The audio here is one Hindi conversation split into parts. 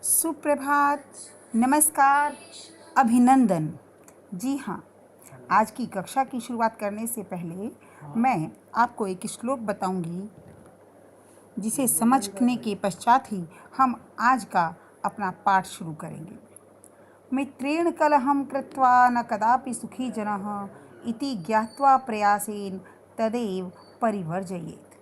सुप्रभात, नमस्कार, अभिनंदन। जी हाँ, आज की कक्षा की शुरुआत करने से पहले मैं आपको एक श्लोक बताऊंगी, जिसे समझने के पश्चात ही हम आज का अपना पाठ शुरू करेंगे। मित्रेण कलहं कृत्वा न कदापि सुखी जनः इति ज्ञात्वा प्रयासेन तदेव परिवर्जयेत्।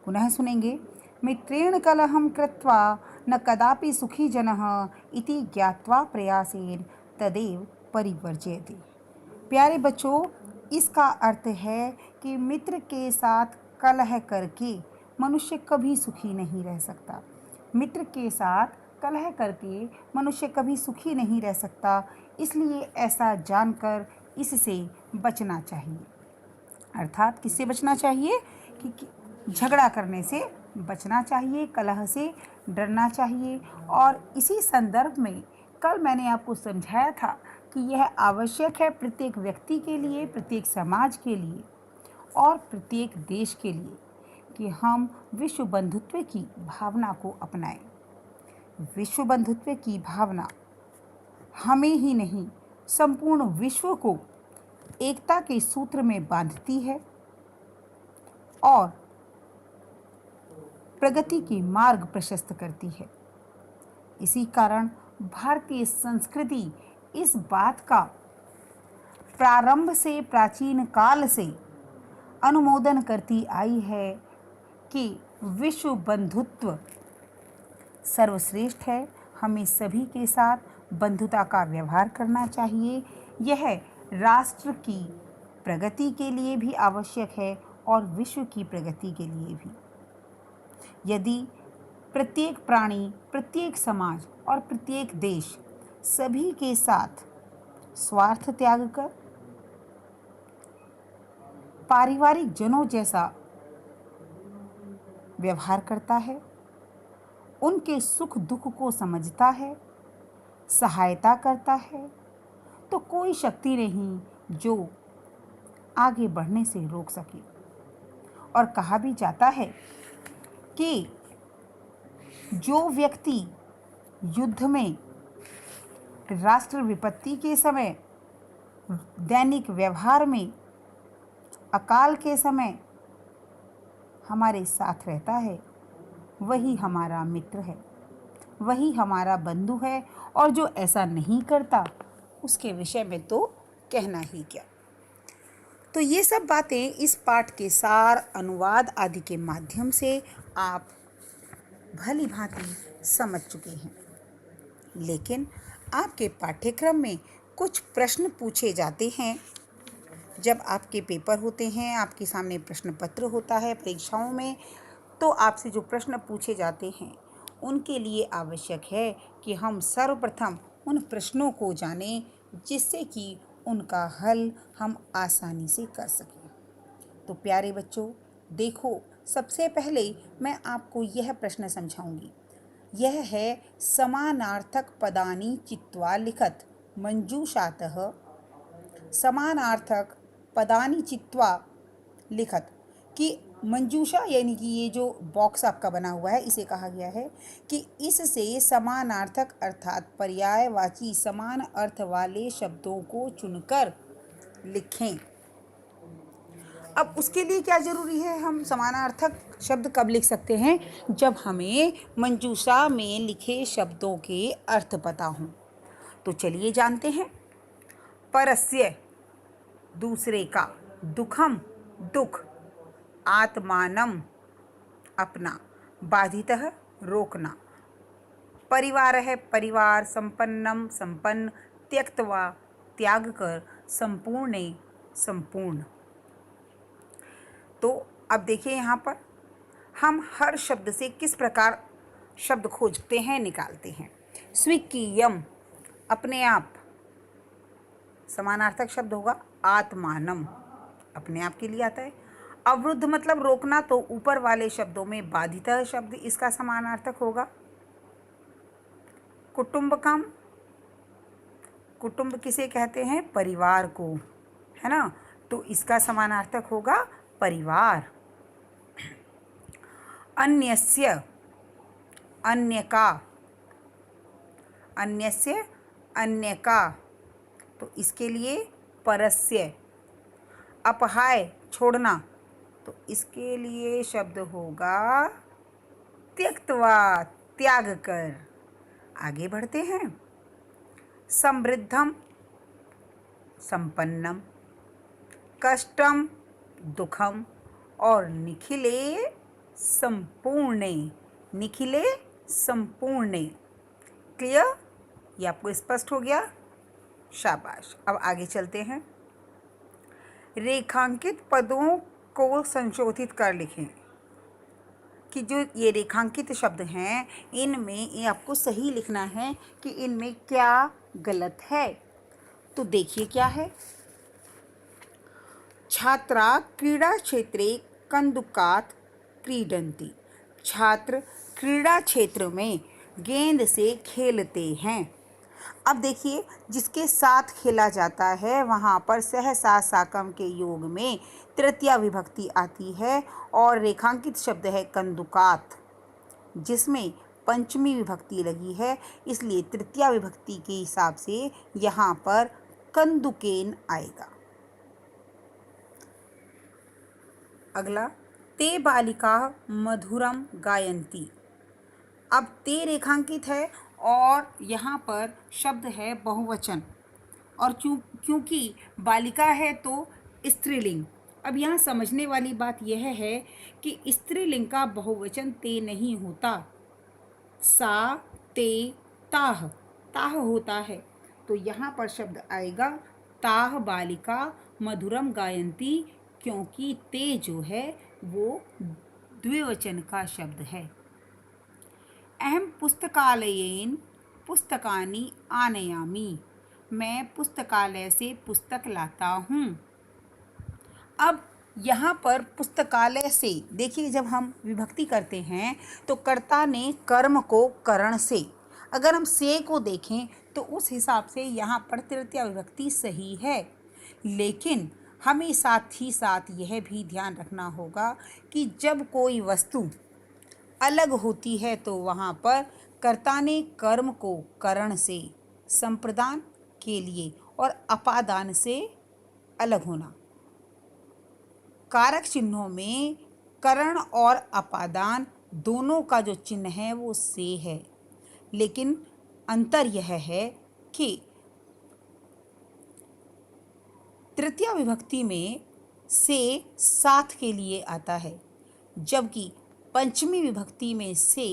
पुनः सुनेंगे। मित्रेण कलहं कृत्वा न कदापि सुखी जनः इति ज्ञात्वा प्रयासेन तदेव परिवर्जयति। प्यारे बच्चों, इसका अर्थ है कि मित्र के साथ कलह करके मनुष्य कभी सुखी नहीं रह सकता। मित्र के साथ कलह करके मनुष्य कभी सुखी नहीं रह सकता, इसलिए ऐसा जानकर इससे बचना चाहिए। अर्थात किससे बचना चाहिए? कि झगड़ा करने से बचना चाहिए, कलह से डरना चाहिए। और इसी संदर्भ में कल मैंने आपको समझाया था कि यह आवश्यक है प्रत्येक व्यक्ति के लिए, प्रत्येक समाज के लिए और प्रत्येक देश के लिए कि हम विश्व बंधुत्व की भावना को अपनाएं। विश्व बंधुत्व की भावना हमें ही नहीं, संपूर्ण विश्व को एकता के सूत्र में बांधती है और प्रगति के मार्ग प्रशस्त करती है। इसी कारण भारतीय संस्कृति इस बात का प्रारंभ से, प्राचीन काल से अनुमोदन करती आई है कि विश्व बंधुत्व सर्वश्रेष्ठ है। हमें सभी के साथ बंधुता का व्यवहार करना चाहिए। यह राष्ट्र की प्रगति के लिए भी आवश्यक है और विश्व की प्रगति के लिए भी। यदि प्रत्येक प्राणी, प्रत्येक समाज और प्रत्येक देश सभी के साथ स्वार्थ त्याग कर पारिवारिक जनों जैसा व्यवहार करता है, उनके सुख दुख को समझता है, सहायता करता है, तो कोई शक्ति नहीं जो आगे बढ़ने से रोक सके। और कहा भी जाता है कि जो व्यक्ति युद्ध में, राष्ट्र विपत्ति के समय, दैनिक व्यवहार में, अकाल के समय हमारे साथ रहता है, वही हमारा मित्र है, वही हमारा बंधु है। और जो ऐसा नहीं करता, उसके विषय में तो कहना ही क्या। तो ये सब बातें इस पाठ के सार, अनुवाद आदि के माध्यम से आप भली भांति समझ चुके हैं। लेकिन आपके पाठ्यक्रम में कुछ प्रश्न पूछे जाते हैं। जब आपके पेपर होते हैं, आपके सामने प्रश्न पत्र होता है परीक्षाओं में, तो आपसे जो प्रश्न पूछे जाते हैं उनके लिए आवश्यक है कि हम सर्वप्रथम उन प्रश्नों को जानें, जिससे कि उनका हल हम आसानी से कर सकें। तो प्यारे बच्चों, देखो, सबसे पहले मैं आपको यह प्रश्न समझाऊंगी। यह है समानार्थक पदानि चित्वा लिखत मंजूषातः। समानार्थक पदानि चित्वा लिखत कि मंजूषा यानी कि ये जो बॉक्स आपका बना हुआ है, इसे कहा गया है कि इससे समानार्थक अर्थात पर्यायवाची समान अर्थ वाले शब्दों को चुनकर लिखें। अब उसके लिए क्या जरूरी है? हम समानार्थक शब्द कब लिख सकते हैं? जब हमें मंजूषा में लिखे शब्दों के अर्थ पता हों। तो चलिए जानते हैं। परस्य, दूसरे का, दुखम, दुख, आत्मानम, अपना, बाधितः, रोकना, परिवार है, परिवार, संपन्नम, संपन्न, त्यक्तवा, त्याग कर, संपूर्ण, संपूर्ण। तो अब देखिए, यहाँ पर हम हर शब्द से किस प्रकार शब्द खोजते हैं, निकालते हैं। स्वीकीयम, अपने आप, समानार्थक शब्द होगा आत्मानम, अपने आप के लिए आता है। अवरुद्ध मतलब रोकना, तो ऊपर वाले शब्दों में बाधितः शब्द इसका समानार्थक होगा। कुटुंबकम, कुटुंब किसे कहते हैं? परिवार को, है ना? तो इसका समानार्थक होगा परिवार। अन्यस्य, अन्य का, अन्यस्य अन्य का, तो इसके लिए परस्य। अपहाय छोड़ना, तो इसके लिए शब्द होगा त्यक्त्वा, त्याग कर। आगे बढ़ते हैं। समृद्धम संपन्नम, कष्टम दुखम और निखिले संपूर्णे, निखिले संपूर्णे। क्लियर? ये आपको स्पष्ट हो गया? शाबाश। अब आगे चलते हैं। रेखांकित पदों को संशोधित कर लिखें कि जो ये रेखांकित शब्द हैं इनमें ये आपको सही लिखना है कि इनमें क्या गलत है। तो देखिए क्या है। छात्रा क्रीड़ा क्षेत्रे कंदुकात क्रीडन्ति, छात्र क्रीड़ा क्षेत्र में गेंद से खेलते हैं। अब देखिए, जिसके साथ खेला जाता है वहाँ पर सहसा साकम के योग में तृतीया विभक्ति आती है और रेखांकित शब्द है कंदुकात, जिसमें पंचमी विभक्ति लगी है, इसलिए तृतीया विभक्ति के हिसाब से यहाँ पर कंदुकेन आएगा। अगला, ते बालिका मधुरम गायन्ति। अब ते रेखांकित है और यहाँ पर शब्द है बहुवचन, और क्योंकि बालिका है तो स्त्रीलिंग। अब यहाँ समझने वाली बात यह है कि स्त्रीलिंग का बहुवचन ते नहीं होता, सा ते ताह, ताह होता है। तो यहाँ पर शब्द आएगा ताह बालिका मधुरम गायन्ति, क्योंकि ते जो है वो द्विवचन का शब्द है। अहम पुस्तकालयेन पुस्तकानि आनयामि, मैं पुस्तकालय से पुस्तक लाता हूँ। अब यहाँ पर पुस्तकालय से देखिए, जब हम विभक्ति करते हैं तो कर्ता ने कर्म को करण से, अगर हम से को देखें तो उस हिसाब से यहाँ पर तृतीया विभक्ति सही है, लेकिन हमें साथ ही साथ यह भी ध्यान रखना होगा कि जब कोई वस्तु अलग होती है तो वहाँ पर कर्ता ने कर्म को करण से, संप्रदान के लिए और अपादान से अलग होना। कारक चिन्हों में करण और अपादान दोनों का जो चिन्ह है वो से है, लेकिन अंतर यह है कि तृतीया विभक्ति में से साथ के लिए आता है, जबकि पंचमी विभक्ति में से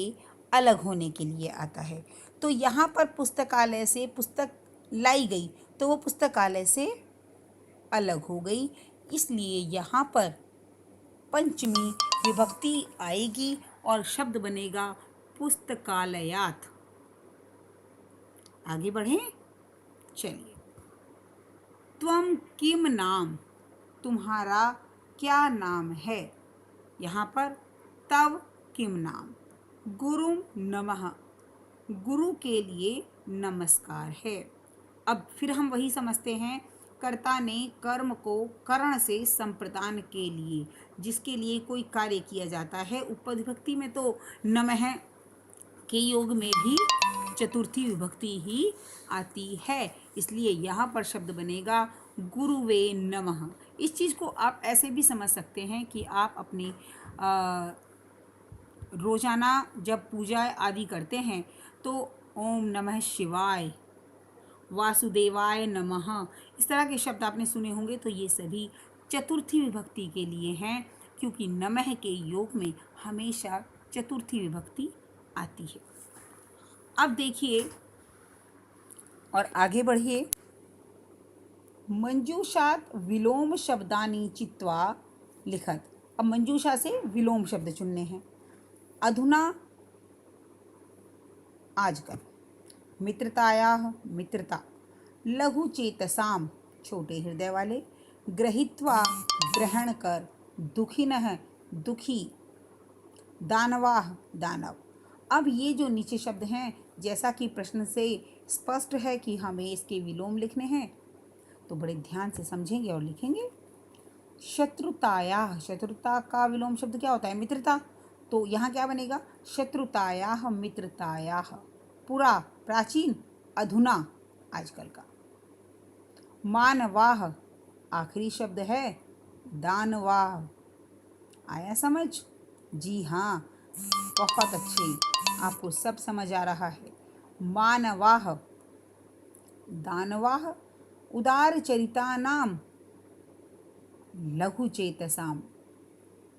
अलग होने के लिए आता है। तो यहाँ पर पुस्तकालय से पुस्तक लाई गई तो वो पुस्तकालय से अलग हो गई, इसलिए यहाँ पर पंचमी विभक्ति आएगी और शब्द बनेगा पुस्तकालयात। आगे बढ़ें, चलिए। त्वम किम नाम, तुम्हारा क्या नाम है। यहाँ पर तव किम नाम, गुरुम नमः, गुरु के लिए नमस्कार है। अब फिर हम वही समझते हैं, कर्ता ने कर्म को करण से संप्रदान के लिए, जिसके लिए कोई कार्य किया जाता है। उपविभक्ति में तो नमः के योग में भी चतुर्थी विभक्ति ही आती है, इसलिए यहाँ पर शब्द बनेगा गुरुवे नमः। इस चीज़ को आप ऐसे भी समझ सकते हैं कि आप अपनी रोज़ाना जब पूजा आदि करते हैं तो ओम नमः शिवाय, वासुदेवाय नमः, इस तरह के शब्द आपने सुने होंगे, तो ये सभी चतुर्थी विभक्ति के लिए हैं, क्योंकि नमः के योग में हमेशा चतुर्थी विभक्ति आती है। अब देखिए और आगे बढ़िए। मंजूषात विलोम शब्दानि चित्वा लिखत। अब मंजूषा से विलोम शब्द चुनने हैं। अधुना, आजकल, मित्रतायाः मित्रता, लघु चेतसाम छोटे हृदय वाले, ग्रहीत्वा ग्रहण कर, दुखिनः दुखी, दानवाः दानव। अब ये जो नीचे शब्द हैं, जैसा कि प्रश्न से स्पष्ट है कि हमें इसके विलोम लिखने हैं, तो बड़े ध्यान से समझेंगे और लिखेंगे। शत्रुतायाः, शत्रुता का विलोम शब्द क्या होता है? मित्रता। तो यहाँ क्या बनेगा? शत्रुतायाः मित्रतायाः। पुरा प्राचीन, अधुना आजकल का। मानवाह आखिरी शब्द है दानवाह। आया समझ? जी हाँ, बहुत अच्छे, आपको सब समझ आ रहा है। मानवाह दानवाह उदार चरिता नाम लघु चेतसाम।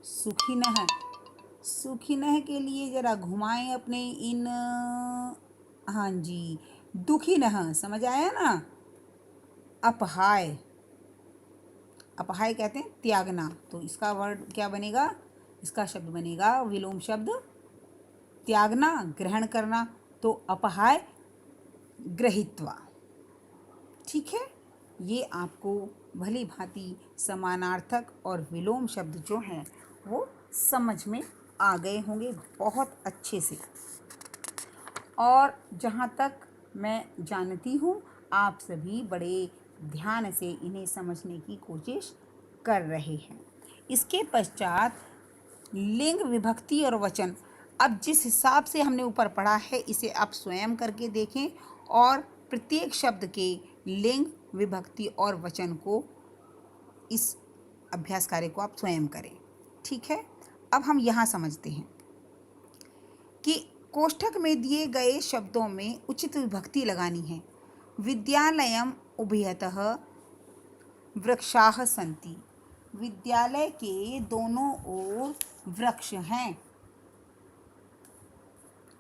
सुखिनः सुखिनः के लिए जरा घुमाएं अपने इन, हाँ जी, दुखिनः समझ आया ना। अपहाय, अपहाय कहते हैं त्यागना, तो इसका वर्ड क्या बनेगा? इसका शब्द बनेगा विलोम शब्द त्यागना, ग्रहण करना, तो अपहाय ग्रहित्वा। ठीक है, ये आपको भली भांति समानार्थक और विलोम शब्द जो हैं वो समझ में आ गए होंगे बहुत अच्छे से। और जहाँ तक मैं जानती हूँ आप सभी बड़े ध्यान से इन्हें समझने की कोशिश कर रहे हैं। इसके पश्चात लिंग, विभक्ति और वचन। अब जिस हिसाब से हमने ऊपर पढ़ा है इसे आप स्वयं करके देखें और प्रत्येक शब्द के लिंग, विभक्ति और वचन को, इस अभ्यास कार्य को आप स्वयं करें। ठीक है, अब हम यहाँ समझते हैं कि कोष्ठक में दिए गए शब्दों में उचित विभक्ति लगानी है। विद्यालयम उभयतः वृक्षाः सन्ति। विद्यालय के दोनों ओर वृक्ष हैं।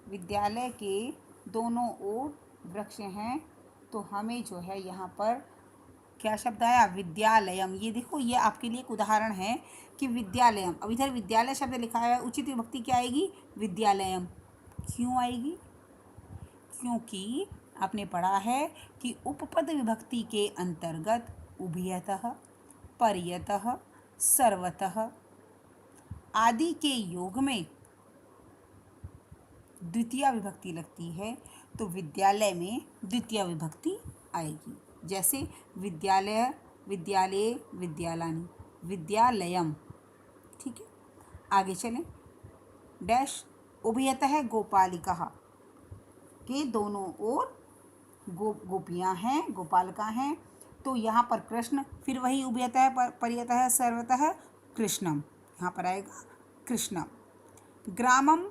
विद्यालय के दोनों ओर वृक्ष हैं, तो हमें जो है यहाँ पर क्या शब्द आया? विद्यालयम। ये देखो, ये आपके लिए एक उदाहरण है कि विद्यालयम। अब इधर विद्यालय शब्द लिखा है, उचित विभक्ति क्या आएगी? विद्यालयम। क्यों आएगी? क्योंकि आपने पढ़ा है कि उपपद विभक्ति के अंतर्गत उभयतः, परयतः, सर्वतः आदि के योग में द्वितीय विभक्ति लगती है, तो विद्यालय में द्वितीय विभक्ति आएगी। जैसे विद्यालय, विद्यालये, विद्यालयानि, विद्यालयम। ठीक है, आगे चलें। डैश उभयतः गोपालिकाः के दोनों ओर गोपियाँ हैं, गोपालिका हैं, तो यहाँ पर कृष्ण, फिर वही उभयतः, परयतः, सर्वतः कृष्णम, यहाँ पर आएगा कृष्णम। ग्रामम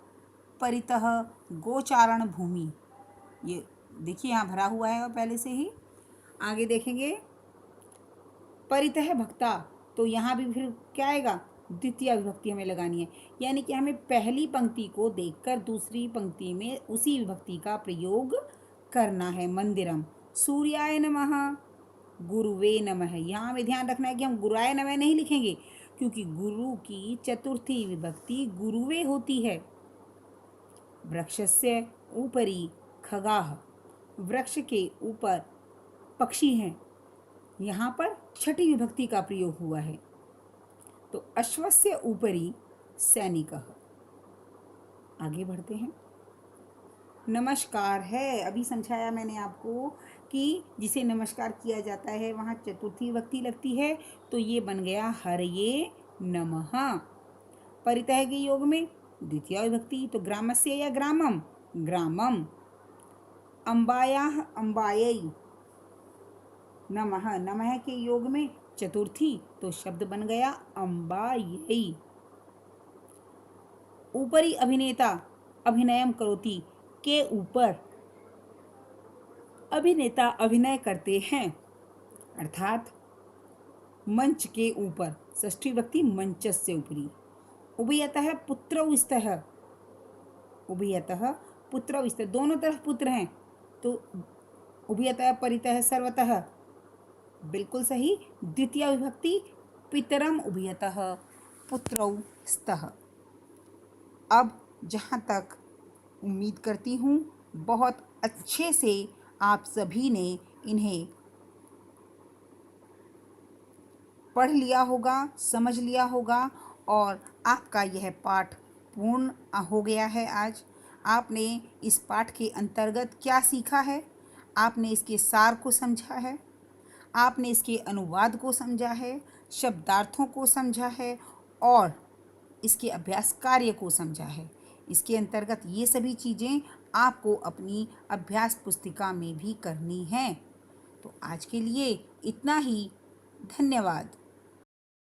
परितः गोचारण भूमि, ये देखिए यहाँ भरा हुआ है और पहले से ही। आगे देखेंगे परितः भक्ता, तो यहाँ भी फिर क्या आएगा? द्वितीय विभक्ति हमें लगानी है, यानी कि हमें पहली पंक्ति को देखकर दूसरी पंक्ति में उसी विभक्ति का प्रयोग करना है। मंदिरम सूर्याय नमः, गुरुवे नमः। यहाँ हमें ध्यान रखना है कि हम गुरुआय नमः नहीं लिखेंगे, क्योंकि गुरु की चतुर्थी विभक्ति गुरुवे होती है। वृक्षस्य ऊपरी खगाः, वृक्ष के ऊपर पक्षी हैं, यहाँ पर छठी विभक्ति का प्रयोग हुआ है, तो अश्वस्य ऊपरी सैनिकः। आगे बढ़ते हैं। नमस्कार है, अभी समझाया मैंने आपको कि जिसे नमस्कार किया जाता है वहाँ चतुर्थी विभक्ति लगती है, तो ये बन गया हरये नमः। परितः के योग में द्वितीय विभक्ति, तो ग्रामस्य या ग्रामम, ग्रामम। अम्बायाः अम्बायै नमः, नमः के योग में चतुर्थी, तो शब्द बन गया अम्बायै। ऊपरी अभिनेता अभिनयम करोति के ऊपर अभिनेता अभिनय करते हैं, अर्थात मंच के ऊपर, षष्ठी विभक्ति मंचस्य ऊपरी। उभयतः पुत्रौ स्तः, उभयतः पुत्रौ स्तः, दोनों तरफ पुत्र हैं, तो उभयतः परितः सर्वतः, बिल्कुल सही। द्वितीय विभक्ति पितरम उभयतः पुत्रौ स्तः। अब जहाँ तक उम्मीद करती हूँ बहुत अच्छे से आप सभी ने इन्हें पढ़ लिया होगा, समझ लिया होगा, और आपका यह पाठ पूर्ण हो गया है। आज आपने इस पाठ के अंतर्गत क्या सीखा है? आपने इसके सार को समझा है, आपने इसके अनुवाद को समझा है, शब्दार्थों को समझा है और इसके अभ्यास कार्य को समझा है। इसके अंतर्गत ये सभी चीज़ें आपको अपनी अभ्यास पुस्तिका में भी करनी है। तो आज के लिए इतना ही। धन्यवाद।